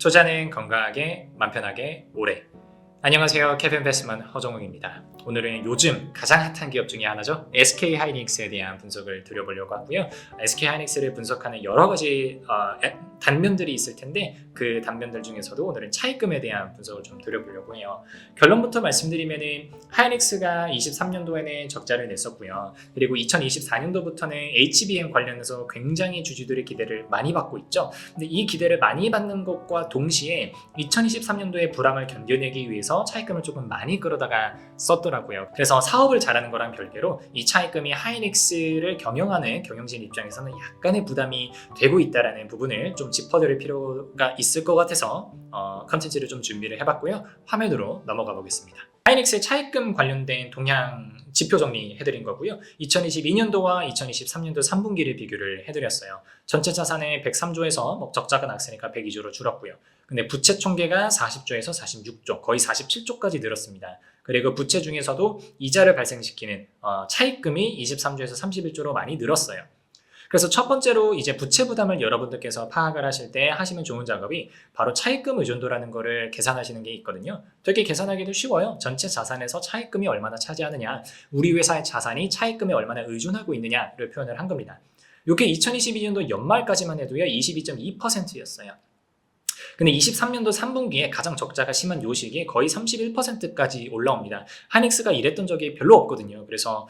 투자는 건강하게, 맘 편하게, 오래. 안녕하세요. 캐피인베스트먼 허정욱입니다. 오늘은 요즘 가장 핫한 기업 중에 하나죠. SK하이닉스에 대한 분석을 드려보려고 하고요. SK하이닉스를 분석하는 여러 가지 단면들이 있을 텐데 그 단면들 중에서도 오늘은 차입금에 대한 분석을 좀 드려보려고 해요. 결론부터 말씀드리면은 하이닉스가 23년도에는 적자를 냈었고요. 그리고 2024년도부터는 HBM 관련해서 굉장히 주주들의 기대를 많이 받고 있죠. 근데 이 기대를 많이 받는 것과 동시에 2023년도의 불황을 견뎌내기 위해서 차입금을 조금 많이 끌어다가 썼더라고요. 그래서 사업을 잘하는 거랑 별개로 이 차입금이 하이닉스를 경영하는 경영진 입장에서는 약간의 부담이 되고 있다는 부분을 좀 짚어드릴 필요가 있을 것 같아서 컨텐츠를 좀 준비를 해봤고요. 화면으로 넘어가 보겠습니다. 하이닉스의 차입금 관련된 동향 지표 정리해드린 거고요. 2022년도와 2023년도 3분기를 비교를 해드렸어요. 전체 자산의 103조에서 적자가 났으니까 102조로 줄었고요. 근데 부채 총계가 40조에서 46조, 거의 47조까지 늘었습니다. 그리고 부채 중에서도 이자를 발생시키는 차입금이 23조에서 31조로 많이 늘었어요. 그래서 첫 번째로 이제 부채 부담을 여러분들께서 파악을 하실 때 하시면 좋은 작업이 바로 차입금 의존도라는 거를 계산하시는 게 있거든요. 되게 계산하기도 쉬워요. 전체 자산에서 차입금이 얼마나 차지하느냐, 우리 회사의 자산이 차입금에 얼마나 의존하고 있느냐를 표현을 한 겁니다. 이게 2022년도 연말까지만 해도요 22.2%였어요. 근데 23년도 3분기에 가장 적자가 심한 요 시기에 거의 31%까지 올라옵니다. 하이닉스가 이랬던 적이 별로 없거든요. 그래서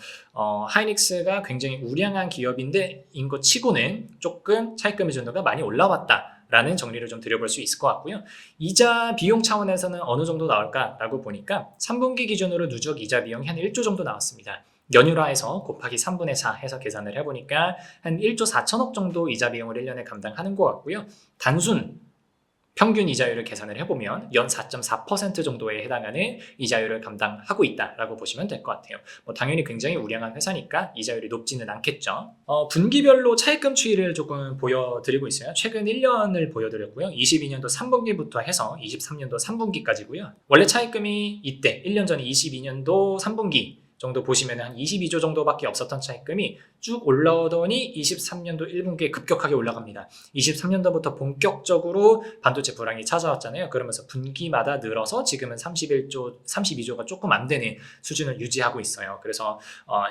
하이닉스가 굉장히 우량한 기업인데 인 것 치고는 조금 차입금 의존도가 많이 올라왔다 라는 정리를 좀 드려볼 수 있을 것 같고요. 이자 비용 차원에서는 어느 정도 나올까라고 보니까 3분기 기준으로 누적 이자 비용이 한 1조 정도 나왔습니다. 연율화해서 곱하기 3분의 4 해서 계산을 해보니까 한 1조 4천억 정도 이자 비용을 1년에 감당하는 것 같고요. 단순 평균 이자율을 계산을 해보면 연 4.4% 정도에 해당하는 이자율을 감당하고 있다라고 보시면 될 것 같아요. 당연히 굉장히 우량한 회사니까 이자율이 높지는 않겠죠. 분기별로 차입금 추이를 조금 보여드리고 있어요. 최근 1년을 보여드렸고요. 22년도 3분기부터 해서 23년도 3분기까지고요. 원래 차입금이 이때 1년 전에 22년도 3분기 정도 보시면 한 22조 정도밖에 없었던 차입금이 쭉 올라오더니 23년도 1분기에 급격하게 올라갑니다. 23년도부터 본격적으로 반도체 불황이 찾아왔잖아요. 그러면서 분기마다 늘어서 지금은 32조가 조금 안 되는 수준을 유지하고 있어요. 그래서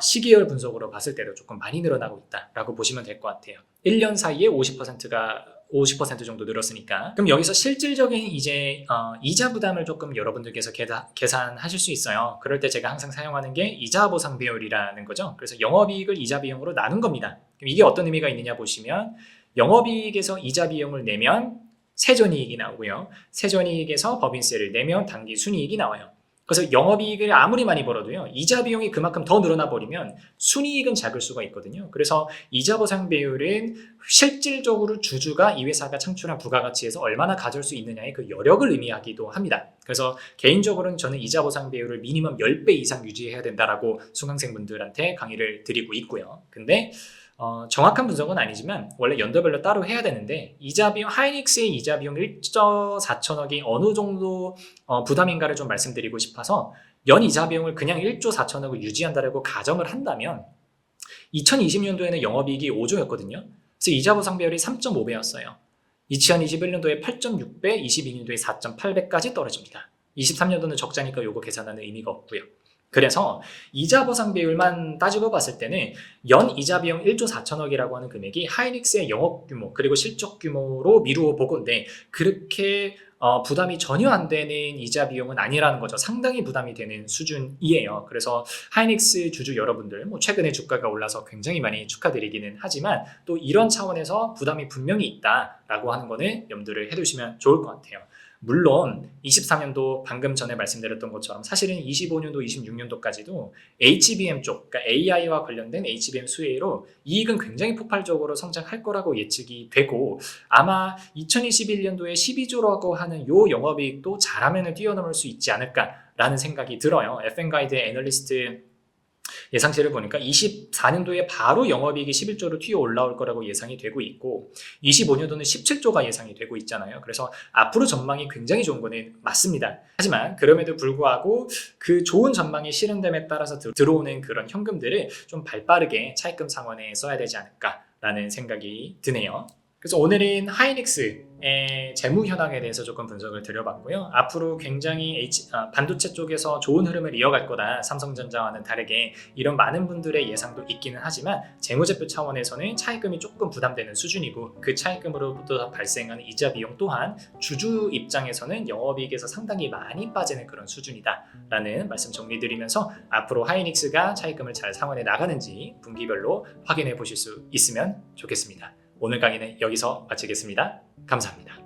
시기열 분석으로 봤을 때도 조금 많이 늘어나고 있다라고 보시면 될 것 같아요. 1년 사이에 50% 정도 늘었으니까. 그럼 여기서 실질적인 이제 이자 부담을 조금 여러분들께서 계산하실 수 있어요. 그럴 때 제가 항상 사용하는 게 이자 보상 비율이라는 거죠. 그래서 영업이익을 이자 비용으로 나눈 겁니다. 그럼 이게 어떤 의미가 있느냐 보시면 영업이익에서 이자 비용을 내면 세전이익이 나오고요. 세전이익에서 법인세를 내면 당기순이익이 나와요. 그래서 영업이익을 아무리 많이 벌어도요 이자 비용이 그만큼 더 늘어나 버리면 순이익은 작을 수가 있거든요. 그래서 이자 보상 비율은 실질적으로 주주가 이 회사가 창출한 부가가치에서 얼마나 가져올 수 있느냐의 그 여력을 의미하기도 합니다. 그래서 개인적으로는 저는 이자 보상 비율을 미니멈 10배 이상 유지해야 된다라고 수강생분들한테 강의를 드리고 있고요. 근데 정확한 분석은 아니지만 원래 연도별로 따로 해야 되는데 이자 비용, 하이닉스의 이자 비용 1조 4천억이 어느 정도 부담인가를 좀 말씀드리고 싶어서 연 이자 비용을 그냥 1조 4천억을 유지한다라고 가정을 한다면 2020년도에는 영업이익이 5조였거든요. 그래서 이자 보상 비율이 3.5배였어요. 2021년도에 8.6배, 22년도에 4.8배까지 떨어집니다. 23년도는 적자니까 요거 계산하는 의미가 없고요. 그래서 이자 보상 비율만 따지고 봤을 때는 연 이자 비용 1조 4천억이라고 하는 금액이 하이닉스의 영업 규모 그리고 실적 규모로 미루어 보건데 그렇게 부담이 전혀 안 되는 이자 비용은 아니라는 거죠. 상당히 부담이 되는 수준이에요. 그래서 하이닉스 주주 여러분들 최근에 주가가 올라서 굉장히 많이 축하드리기는 하지만 또 이런 차원에서 부담이 분명히 있다라고 하는 거는 염두를 해두시면 좋을 것 같아요. 물론 23년도 방금 전에 말씀드렸던 것처럼 사실은 25년도, 26년도까지도 HBM 쪽, 그러니까 AI와 관련된 HBM 수혜로 이익은 굉장히 폭발적으로 성장할 거라고 예측이 되고 아마 2021년도에 12조라고 하는 요 영업이익도 잘하면 뛰어넘을 수 있지 않을까라는 생각이 들어요. FN가이드 애널리스트 예상치를 보니까 24년도에 바로 영업이익이 11조로 튀어 올라올 거라고 예상이 되고 있고 25년도는 17조가 예상이 되고 있잖아요. 그래서 앞으로 전망이 굉장히 좋은 거는 맞습니다. 하지만 그럼에도 불구하고 그 좋은 전망이 실현됨에 따라서 들어오는 그런 현금들을 좀 발빠르게 차입금 상환에 써야 되지 않을까라는 생각이 드네요. 그래서 오늘은 하이닉스의 재무 현황에 대해서 조금 분석을 드려봤고요. 앞으로 굉장히 반도체 쪽에서 좋은 흐름을 이어갈 거다. 삼성전자와는 다르게 이런 많은 분들의 예상도 있기는 하지만 재무제표 차원에서는 차입금이 조금 부담되는 수준이고 그 차입금으로부터 발생하는 이자 비용 또한 주주 입장에서는 영업이익에서 상당히 많이 빠지는 그런 수준이다라는 말씀 정리드리면서 앞으로 하이닉스가 차입금을 잘 상환해 나가는지 분기별로 확인해 보실 수 있으면 좋겠습니다. 오늘 강의는 여기서 마치겠습니다. 감사합니다.